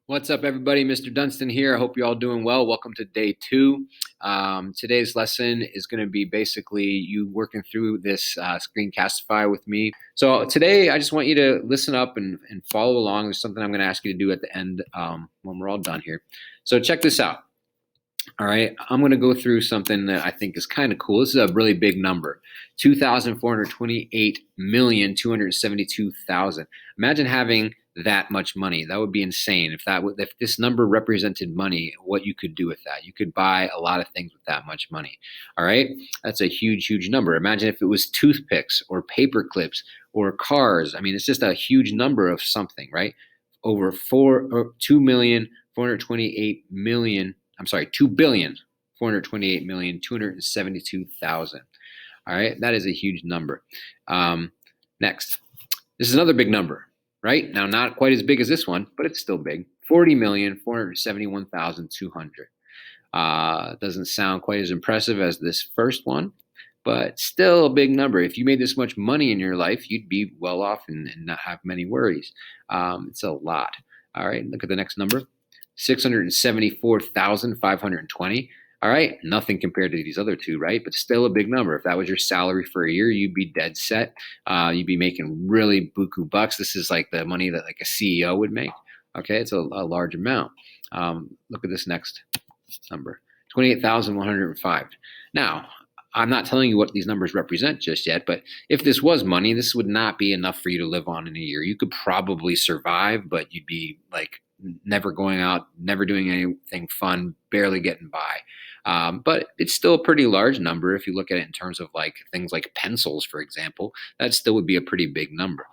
What's up, everybody? Mr. Dunstan here. I hope you're all doing well. Welcome to day two. Today's lesson is going to be basically you working through this Screencastify with me. So today, I just want you to listen up and follow along. There's something I'm going to ask you to do at the end when we're all done here. So check this out. All right, I'm going to go through something that I think is kind of cool. This is a really big number, 2,428,272,000. Imagine having that much money. That would be insane. If this number represented money, what you could do with that. You could buy a lot of things with that much money. All right, that's a huge number. Imagine if it was toothpicks or paper clips or cars. I mean, it's just a huge number of something, right? Over 2,428,000,000. I'm sorry, 2,428,272,000. All right, that is a huge number. Next, this is another big number, right? Now, not quite as big as this one, but it's still big. 40,471,200. Doesn't sound quite as impressive as this first one, but still a big number. If you made this much money in your life, you'd be well off and not have many worries. It's a lot. All right, look at the next number. 674,520. All right, nothing compared to these other two, right? But still a big number. If that was your salary for a year, you'd be dead set. You'd be making really buku bucks. This is like the money that like a CEO would make. Okay, it's a large amount. Look at this next number, 28,105. Now, I'm not telling you what these numbers represent just yet, but if this was money, this would not be enough for you to live on in a year. You could probably survive, but you'd be like never going out, never doing anything fun, barely getting by. But it's still a pretty large number if you look at it in terms of like things like pencils, for example. That still would be a pretty big number.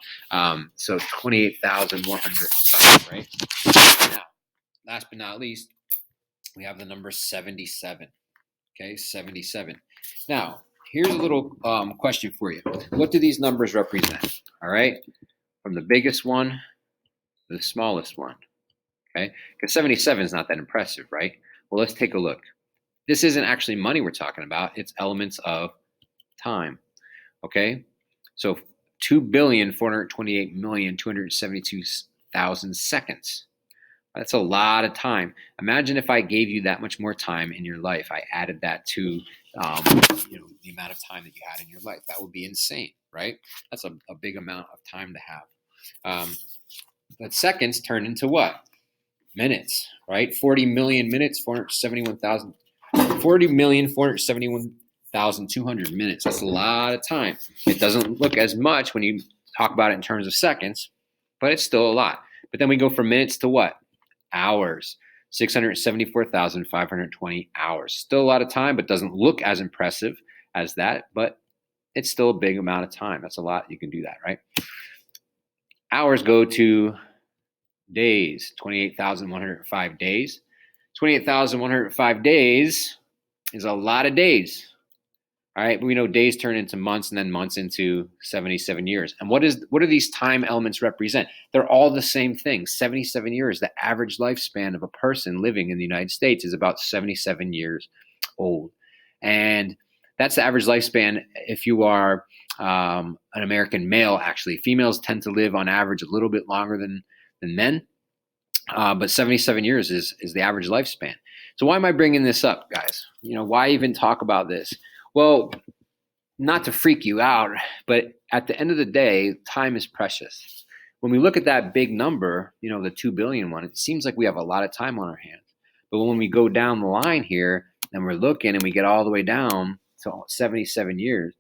So 28,105, right? Now, last but not least, we have the number 77. Okay, 77. Now, here's a little question for you. What do these numbers represent? All right, from the biggest one to the smallest one. Okay, because 77 is not that impressive, right? Well, let's take a look. This isn't actually money we're talking about. It's elements of time. Okay, so 2,428,272,000 seconds. That's a lot of time. Imagine if I gave you that much more time in your life. I added that to the amount of time that you had in your life. That would be insane, right? That's a big amount of time to have. But seconds turn into what? Minutes, right? 40 million minutes, 40,471,200 minutes. That's a lot of time. It doesn't look as much when you talk about it in terms of seconds, but it's still a lot. But then we go from minutes to what? Hours. 674,520 hours. Still a lot of time, but doesn't look as impressive as that, but it's still a big amount of time. That's a lot. You can do that, right? Hours go to days, 28,105 days. 28,105 days is a lot of days. All right, we know days turn into months and then months into 77 years. And what do these time elements represent? They're all the same thing. 77 years. The average lifespan of a person living in the United States is about 77 years old. And that's the average lifespan if you are an American male, actually. Females tend to live on average a little bit longer than men. But 77 years is the average lifespan. So why am I bringing this up, guys? Why even talk about this? Well, not to freak you out, but at the end of the day, time is precious. When we look at that big number, the 2 billion one, it seems like we have a lot of time on our hands. But when we go down the line here and we're looking and we get all the way down to 77 years,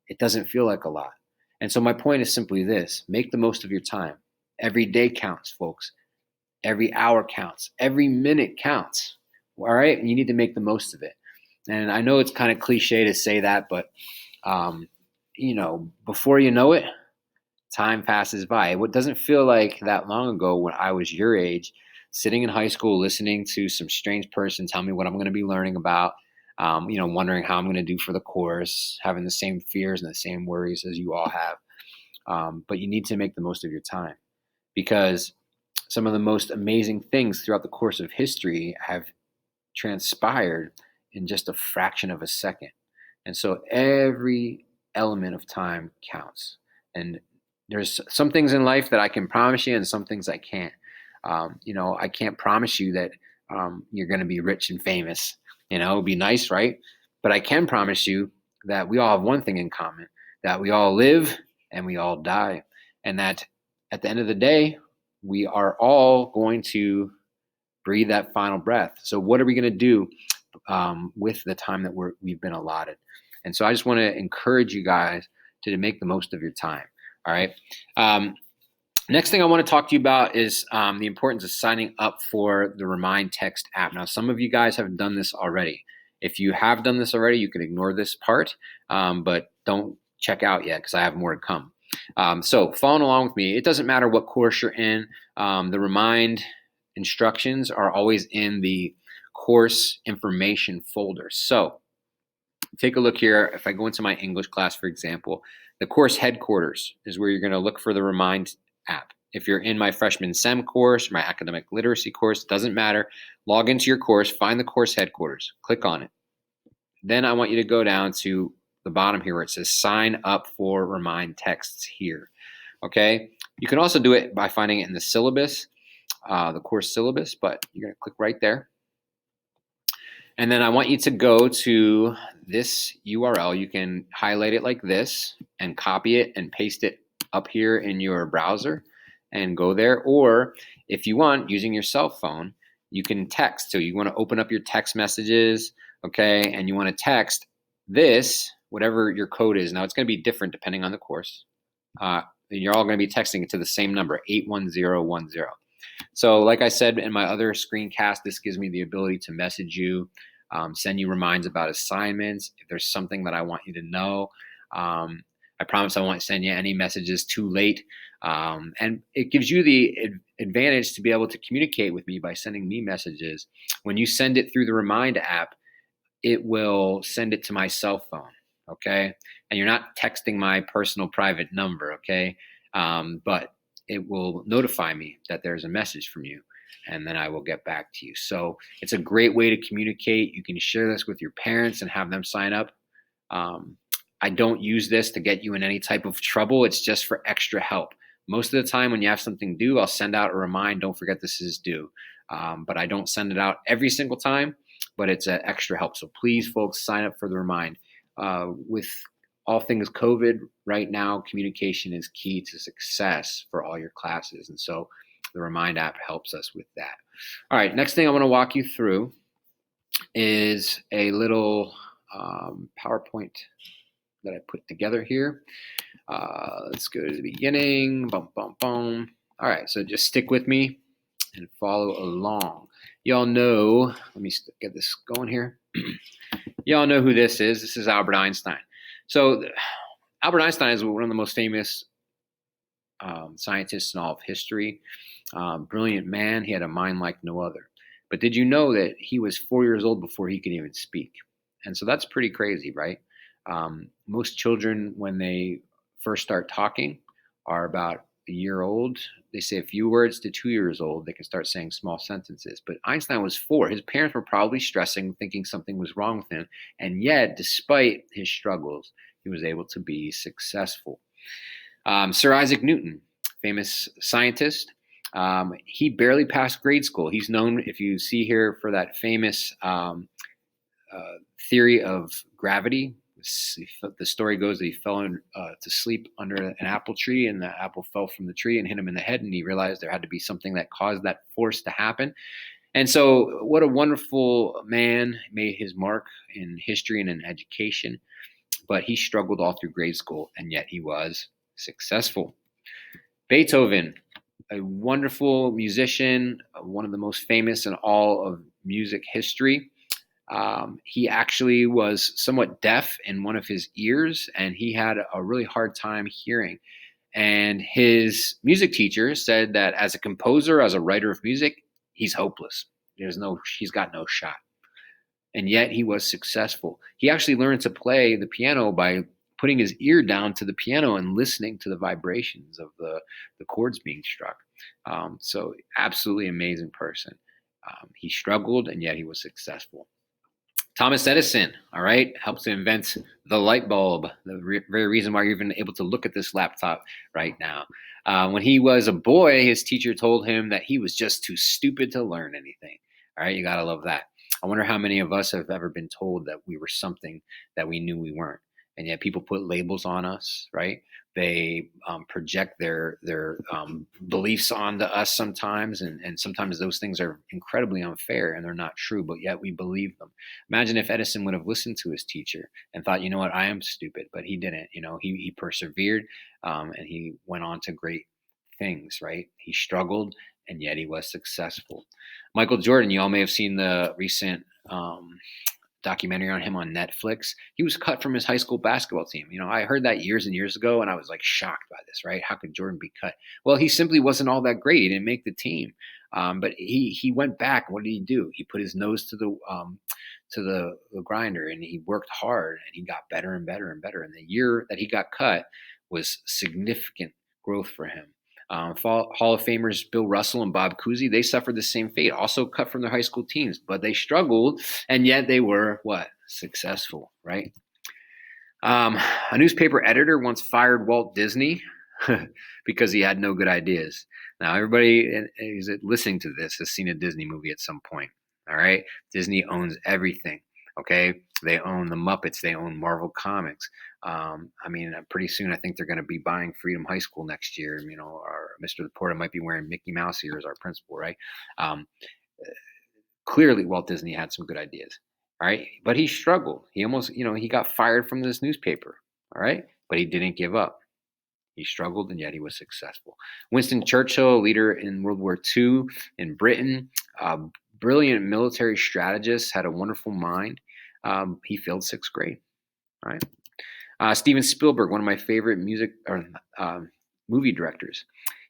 it doesn't feel like a lot. And so my point is simply this: make the most of your time. Every day counts, folks. Every hour counts. Every minute counts. All right? And you need to make the most of it. And I know it's kind of cliche to say that, but, before you know it, time passes by. It doesn't feel like that long ago when I was your age, sitting in high school, listening to some strange person tell me what I'm going to be learning about, wondering how I'm going to do for the course, having the same fears and the same worries as you all have. But you need to make the most of your time, because some of the most amazing things throughout the course of history have transpired in just a fraction of a second. And so every element of time counts. And there's some things in life that I can promise you and some things I can't. I can't promise you that you're going to be rich and famous. It'd be nice, right? But I can promise you that we all have one thing in common, that we all live and we all die. And that at the end of the day, we are all going to breathe that final breath. So what are we going to do with the time that we've been allotted? And so I just want to encourage you guys to make the most of your time. All right. Next thing I want to talk to you about is the importance of signing up for the Remind Text app. Now, some of you guys have done this already. If you have done this already, you can ignore this part, but don't check out yet because I have more to come. So following along with me, it doesn't matter what course you're in. The Remind instructions are always in the course information folder. So take a look here. If I go into my English class, for example, the course headquarters is where you're going to look for the Remind app. If you're in my freshman SEM course, my academic literacy course, doesn't matter. Log into your course, find the course headquarters, click on it. Then I want you to go down to the bottom here where it says sign up for Remind Texts here. Okay. You can also do it by finding it in the syllabus, the course syllabus, but you're going to click right there. And then I want you to go to this URL. You can highlight it like this and copy it and paste it up here in your browser and go there. Or if you want, using your cell phone, you can text. So you want to open up your text messages, okay, and you want to text this, whatever your code is. Now, it's going to be different depending on the course. You're all going to be texting it to the same number, 81010. So like I said in my other screencast, this gives me the ability to message you, send you reminders about assignments. If there's something that I want you to know, I promise I won't send you any messages too late. And it gives you the advantage to be able to communicate with me by sending me messages. When you send it through the Remind app, it will send it to my cell phone, okay? And you're not texting my personal private number, okay? But it will notify me that there's a message from you, and then I will get back to you. So it's a great way to communicate. You can share this with your parents and have them sign up. I don't use this to get you in any type of trouble. It's just for extra help. Most of the time when you have something due, I'll send out a remind, don't forget this is due. But I don't send it out every single time, but it's an extra help. So please, folks, sign up for the Remind. With all things COVID right now, communication is key to success for all your classes. And so the Remind app helps us with that. All right, next thing I want to walk you through is a little PowerPoint that I put together here. Let's go to the beginning. Boom, boom, boom. All right, so just stick with me and follow along. Y'all know, let me get this going here. Y'all know who this is. This is Albert Einstein. So Albert Einstein is one of the most famous scientists in all of history. Brilliant man. He had a mind like no other. But did you know that he was 4 years old before he could even speak? And so that's pretty crazy, right? Most children, when they first start talking, are about a year old. They say a few words to 2 years old. They can start saying small sentences. But Einstein was 4. His parents were probably stressing, thinking something was wrong with him. And yet, despite his struggles, he was able to be successful. Sir Isaac Newton, famous scientist, he barely passed grade school. He's known, if you see here, for that famous theory of gravity. The story goes that he fell to sleep under an apple tree, and the apple fell from the tree and hit him in the head, and he realized there had to be something that caused that force to happen. And so what a wonderful man, made his mark in history and in education, but he struggled all through grade school, and yet he was successful. Beethoven, a wonderful musician, one of the most famous in all of music history. He actually was somewhat deaf in one of his ears, and he had a really hard time hearing. And his music teacher said that as a composer, as a writer of music, he's hopeless. He's got no shot. And yet he was successful. He actually learned to play the piano by putting his ear down to the piano and listening to the vibrations of the chords being struck. So absolutely amazing person. He struggled, and yet he was successful. Thomas Edison, all right, helped to invent the light bulb, the very reason why you're even able to look at this laptop right now. When he was a boy, his teacher told him that he was just too stupid to learn anything. All right, you got to love that. I wonder how many of us have ever been told that we were something that we knew we weren't. And yet people put labels on us, right? They project their beliefs onto us sometimes, and sometimes those things are incredibly unfair and they're not true, but yet we believe them. Imagine if Edison would have listened to his teacher and thought, you know what, I am stupid, but he didn't. He persevered, and he went on to great things. Right? He struggled, and yet he was successful. Michael Jordan, you all may have seen the recent documentary on him on Netflix. He was cut from his high school basketball team. I heard that years and years ago, and I was like shocked by this. Right? How could Jordan be cut? Well, he simply wasn't all that great. He didn't make the team. But he went back. What did he do? He put his nose to the grinder, and he worked hard, and he got better and better and better. And the year that he got cut was significant growth for him. Hall of Famers Bill Russell and Bob Cousy, they suffered the same fate, also cut from their high school teams, but they struggled, and yet they were what? Successful, right? A newspaper editor once fired Walt Disney because he had no good ideas. Now, everybody who's listening to this has seen a Disney movie at some point. All right, Disney owns everything. Okay, they own the Muppets. They own Marvel Comics. Pretty soon I think they're going to be buying Freedom High School next year. Or Mr. Laporta might be wearing Mickey Mouse here as our principal, right? Clearly, Walt Disney had some good ideas, all right, but he struggled. He almost, he got fired from this newspaper, all right, but he didn't give up. He struggled, and yet he was successful. Winston Churchill, a leader in World War II in Britain, brilliant military strategist, had a wonderful mind. He failed sixth grade. All right. Steven Spielberg, one of my favorite movie directors.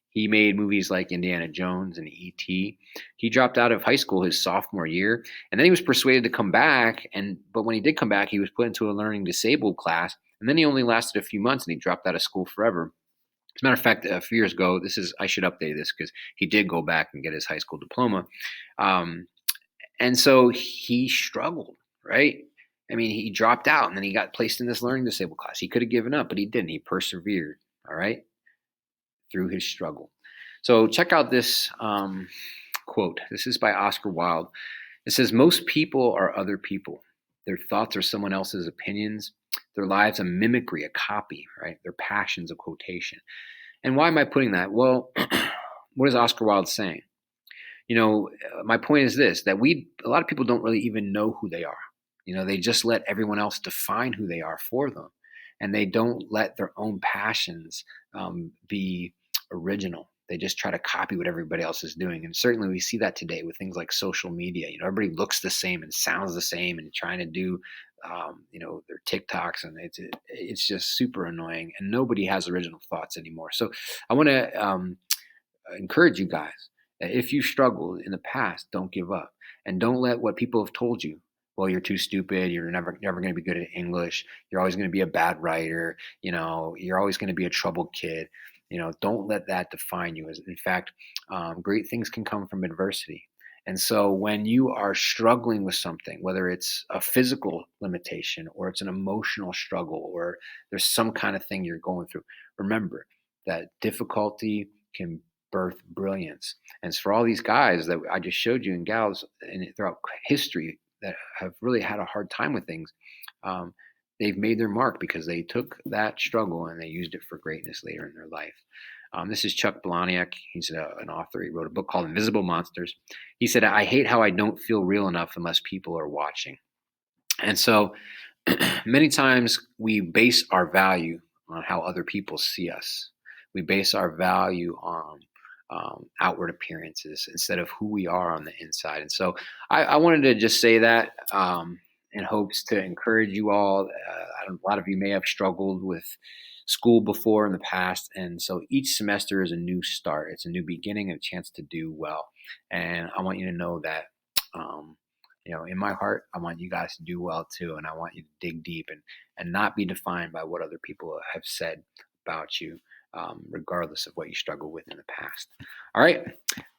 He made movies like Indiana Jones and E.T. He dropped out of high school his sophomore year, and then he was persuaded to come back. But when he did come back, he was put into a learning disabled class, and then he only lasted a few months, and he dropped out of school forever. As a matter of fact, a few years ago, I should update this because he did go back and get his high school diploma. And so he struggled, right? He dropped out, and then he got placed in this learning disabled class. He could have given up, but he didn't. He persevered, all right, through his struggle. So check out this quote. This is by Oscar Wilde. It says, "Most people are other people. Their thoughts are someone else's opinions. Their lives a mimicry, a copy, right? Their passions a quotation." And why am I putting that? Well, what is Oscar Wilde saying? My point is this, that a lot of people don't really even know who they are. They just let everyone else define who they are for them. And they don't let their own passions be original. They just try to copy what everybody else is doing. And certainly we see that today with things like social media. Everybody looks the same and sounds the same and trying to do, their TikToks, and it's just super annoying. And nobody has original thoughts anymore. So I want to encourage you guys that if you struggled in the past, don't give up, and don't let what people have told you. Well, you're too stupid. You're never going to be good at English. You're always going to be a bad writer. You're always going to be a troubled kid. Don't let that define you. In fact, great things can come from adversity. And so when you are struggling with something, whether it's a physical limitation or it's an emotional struggle or there's some kind of thing you're going through, remember that difficulty can birth brilliance. And for all these guys that I just showed you and gals and throughout history that have really had a hard time with things, they've made their mark because they took that struggle and they used it for greatness later in their life. This is Chuck Palahniuk. He's an author. He wrote a book called Invisible Monsters. He said, "I hate how I don't feel real enough unless people are watching." And so many times we base our value on how other people see us. We base our value on outward appearances instead of who we are on the inside. And so I wanted to just say that in hopes to encourage you all. A lot of you may have struggled with school before in the past. And so each semester is a new start. It's a new beginning and a chance to do well. And I want you to know that, in my heart, I want you guys to do well too. And I want you to dig deep and not be defined by what other people have said about you. Regardless of what you struggled with in the past. All right.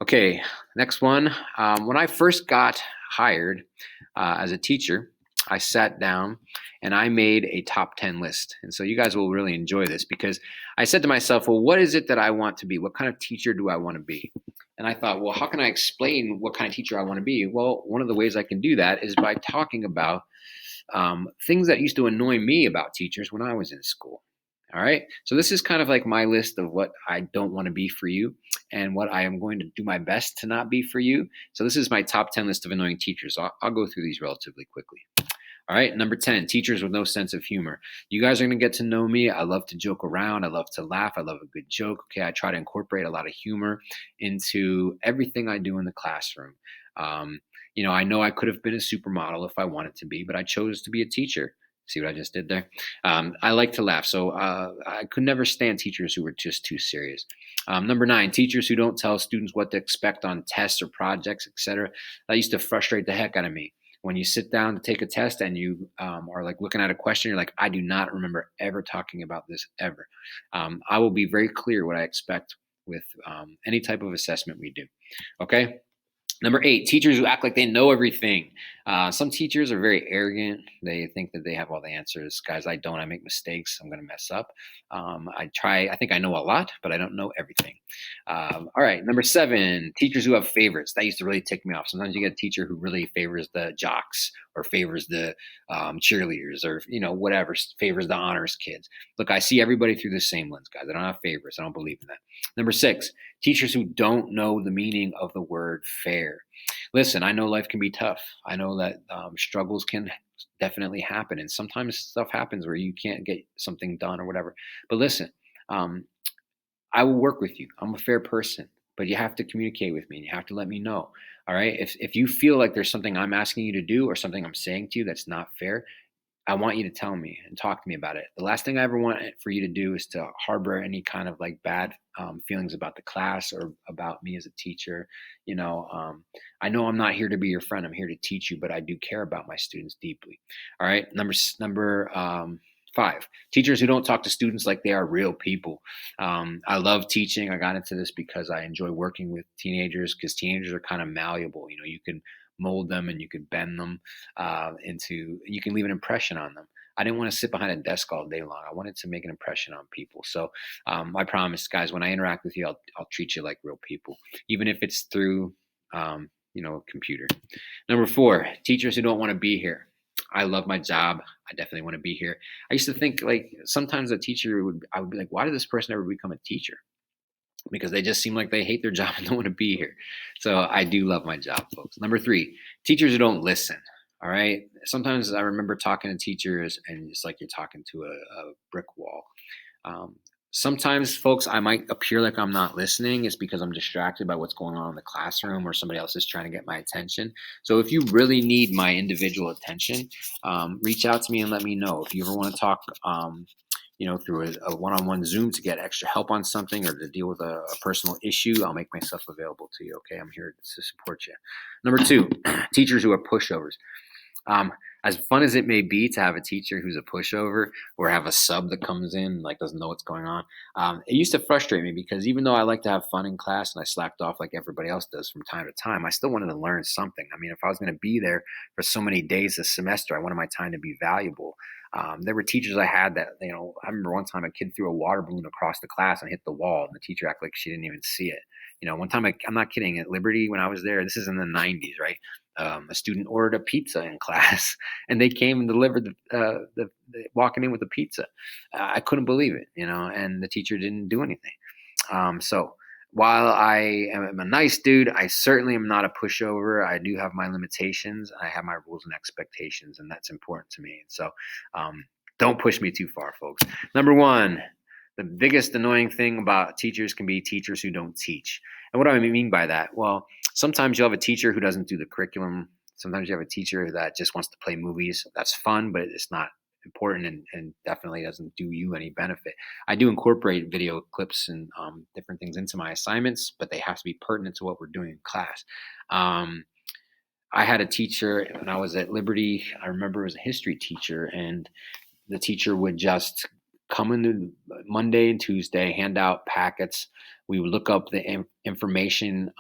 Okay. Next one. When I first got hired as a teacher, I sat down and I made a top 10 list. And so you guys will really enjoy this because I said to myself, well, what is it that I want to be? What kind of teacher do I want to be? And I thought, well, how can I explain what kind of teacher I want to be? Well, one of the ways I can do that is by talking about things that used to annoy me about teachers when I was in school. All right. So this is kind of like my list of what I don't want to be for you and what I am going to do my best to not be for you. So this is my top 10 list of annoying teachers. I'll go through these relatively quickly. All right. Number 10, teachers with no sense of humor. You guys are going to get to know me. I love to joke around. I love to laugh. I love a good joke. Okay. I try to incorporate a lot of humor into everything I do in the classroom. Um, I know I could have been a supermodel if I wanted to be, but I chose to be a teacher. See what I just did there? I like to laugh. So I could never stand teachers who were just too serious. Number 9, teachers who don't tell students what to expect on tests or projects, etc. That used to frustrate the heck out of me. When you sit down to take a test and you are like looking at a question, you're like, I do not remember ever talking about this ever. I will be very clear what I expect with any type of assessment we do. Okay. Number 8, teachers who act like they know everything. Some teachers are very arrogant. They think that they have all the answers. Guys, I don't. I make mistakes. I'm going to mess up. I think I know a lot, but I don't know everything. All right. Number 7, teachers who have favorites. That used to really tick me off. Sometimes you get a teacher who really favors the jocks or favors the cheerleaders or, whatever, favors the honors kids. Look, I see everybody through the same lens, guys. I don't have favorites. I don't believe in that. Number 6, teachers who don't know the meaning of the word fair. Listen, I know life can be tough. I know that struggles can definitely happen. And sometimes stuff happens where you can't get something done or whatever. But listen, um, I will work with you. I'm a fair person, but you have to communicate with me and you have to let me know. All right. If you feel like there's something I'm asking you to do or something I'm saying to you that's not fair, I want you to tell me and talk to me about it. The last thing I ever want for you to do is to harbor any kind of like bad feelings about the class or about me as a teacher. I know I'm not here to be your friend. I'm here to teach you, but I do care about my students deeply. All right. Number 5, teachers who don't talk to students like they are real people. I love teaching. I got into this because I enjoy working with teenagers because teenagers are kind of malleable. You can mold them and you could bend them you can leave an impression on them. I didn't want to sit behind a desk all day long. I wanted to make an impression on people. So I promise, guys, when I interact with you, I'll treat you like real people, even if it's through a computer. Number 4, teachers who don't want to be here. I love my job. I definitely want to be here. I used to think like sometimes I would be like, why did this person ever become a teacher? Because they just seem like they hate their job and don't want to be here. So I do love my job, folks. Number 3, teachers who don't listen. All right. Sometimes I remember talking to teachers and it's like you're talking to a brick wall. Um, Sometimes, folks, I might appear like I'm not listening. It's because I'm distracted by what's going on in the classroom or somebody else is trying to get my attention. So if you really need my individual attention, reach out to me and let me know. If you ever want to talk, through a one-on-one Zoom to get extra help on something or to deal with a personal issue, I'll make myself available to you. Okay, I'm here to support you. Number 2, teachers who are pushovers. Um, as fun as it may be to have a teacher who's a pushover or have a sub that comes in like doesn't know what's going on, it used to frustrate me because even though I like to have fun in class and I slacked off like everybody else does from time to time, I still wanted to learn something. I mean, if I was going to be there for so many days a semester, I wanted my time to be valuable. There were teachers I had that, I remember one time a kid threw a water balloon across the class and hit the wall, and the teacher acted like she didn't even see it. One time, I'm not kidding, at Liberty when I was there, this is in the 90s, right? A student ordered a pizza in class, and they came and delivered walking in with the pizza. I couldn't believe it, and the teacher didn't do anything. So while I am a nice dude, I certainly am not a pushover. I do have my limitations. I have my rules and expectations, and that's important to me. So don't push me too far, folks. Number 1, the biggest annoying thing about teachers can be teachers who don't teach. And what do I mean by that? Well, sometimes you'll have a teacher who doesn't do the curriculum. Sometimes you have a teacher that just wants to play movies. That's fun, but it's not important and definitely doesn't do you any benefit. I do incorporate video clips and different things into my assignments, but they have to be pertinent to what we're doing in class. I had a teacher when I was at Liberty. I remember it was a history teacher, and the teacher would just come in Monday and Tuesday, hand out packets. We would look up the information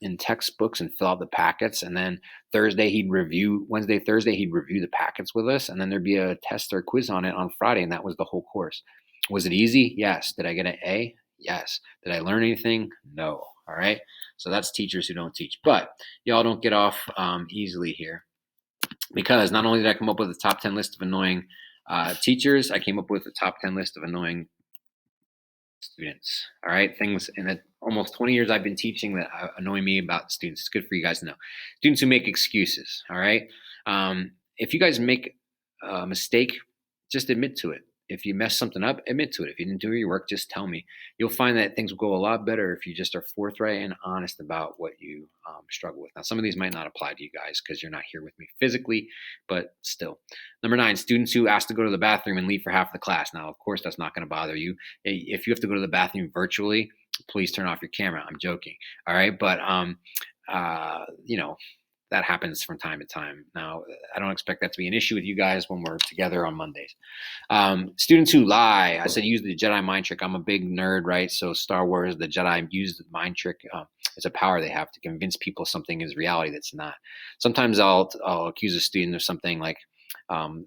in textbooks and fill out the packets. And then Wednesday, Thursday, he'd review the packets with us. And then there'd be a test or quiz on it on Friday. And that was the whole course. Was it easy? Yes. Did I get an A? Yes. Did I learn anything? No. All right. So that's teachers who don't teach. But y'all don't get off easily here, because not only did I come up with a top 10 list of annoying teachers, I came up with a top 10 list of annoying students. All right. Things in the almost 20 years I've been teaching that annoy me about students. It's good for you guys to know. Students who make excuses. All right. If you guys make a mistake, just admit to it. If you mess something up, admit to it. If you didn't do your work, just tell me. You'll find that things will go a lot better if you just are forthright and honest about what you struggle with. Now, some of these might not apply to you guys because you're not here with me physically, but still. Number 9, students who ask to go to the bathroom and leave for half the class. Now, of course, that's not going to bother you. If you have to go to the bathroom virtually, please turn off your camera. I'm joking. All right. But, that happens from time to time. Now, I don't expect that to be an issue with you guys when we're together on Mondays. Students who lie. I said use the Jedi mind trick. I'm a big nerd, right? So Star Wars, the Jedi use the mind trick. It's a power they have to convince people something is reality that's not. Sometimes I'll accuse a student of something like,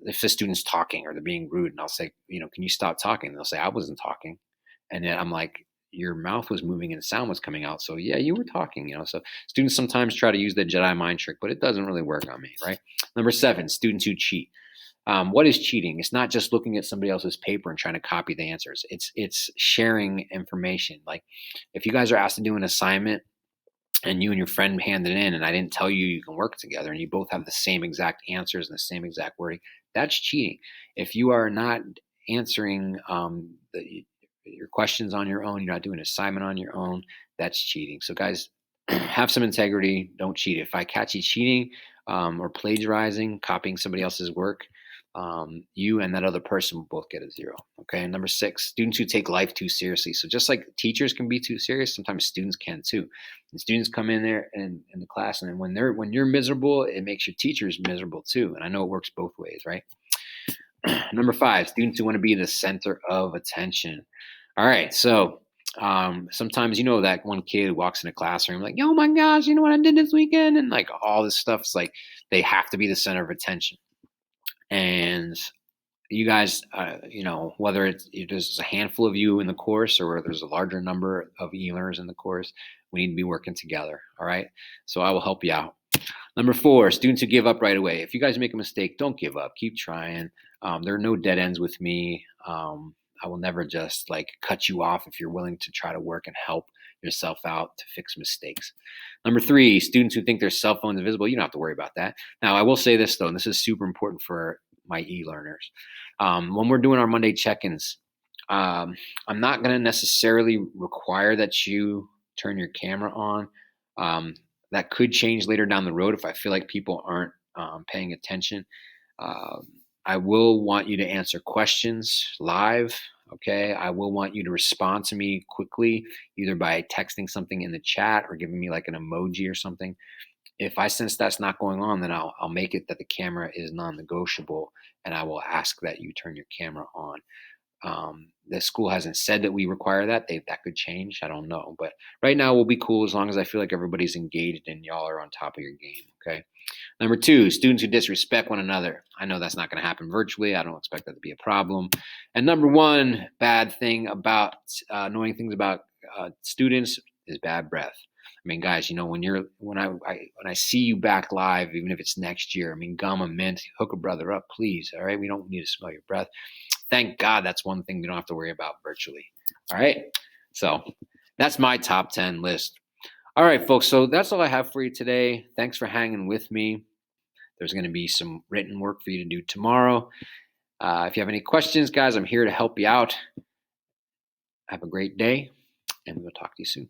if the student's talking or they're being rude, and I'll say, can you stop talking? And they'll say, I wasn't talking. And then I'm like, your mouth was moving and sound was coming out. So yeah, you were talking, So students sometimes try to use the Jedi mind trick, but it doesn't really work on me, right? Number 7, students who cheat. What is cheating? It's not just looking at somebody else's paper and trying to copy the answers. It's sharing information. Like if you guys are asked to do an assignment and you and your friend hand it in and I didn't tell you you can work together and you both have the same exact answers and the same exact wording, that's cheating. If you are not answering your questions on your own, you're not doing an assignment on your own, that's cheating. So guys, have some integrity. Don't cheat. If I catch you cheating or plagiarizing, copying somebody else's work, you and that other person will both get a 0. Okay. And number 6, students who take life too seriously. So just like teachers can be too serious, sometimes students can too. And students come in there in the class, and when you're miserable, it makes your teachers miserable too. And I know it works both ways, right? Number 5, students who want to be the center of attention. All right. So sometimes, that one kid who walks in a classroom like, oh my gosh, you know what I did this weekend? And like all this stuff, it's like they have to be the center of attention. And you guys, whether there's a handful of you in the course or there's a larger number of e-learners in the course, we need to be working together. All right. So I will help you out. Number 4, students who give up right away. If you guys make a mistake, don't give up. Keep trying. There are no dead ends with me. I will never just like cut you off if you're willing to try to work and help yourself out to fix mistakes. Number 3, students who think their cell phone is invisible. You don't have to worry about that. Now, I will say this though, and this is super important for my e-learners. When we're doing our Monday check-ins, I'm not going to necessarily require that you turn your camera on. That could change later down the road if I feel like people aren't paying attention. I will want you to answer questions live. Okay. I will want you to respond to me quickly, either by texting something in the chat or giving me like an emoji or something. If I sense that's not going on, then I'll make it that the camera is non-negotiable, and I will ask that you turn your camera on. The school hasn't said that we require that. That could change. I don't know. But right now we'll be cool as long as I feel like everybody's engaged and y'all are on top of your game. Okay. Number 2, students who disrespect one another. I know that's not going to happen virtually. I don't expect that to be a problem. And number 1 bad thing about annoying things about students is bad breath. I mean, guys, when I see you back live, even if it's next year, I mean, gum a mint, hook a brother up, please. All right. We don't need to smell your breath. Thank God that's one thing we don't have to worry about virtually. All right. So that's my top 10 list. All right, folks. So that's all I have for you today. Thanks for hanging with me. There's going to be some written work for you to do tomorrow. If you have any questions, guys, I'm here to help you out. Have a great day, and we'll talk to you soon.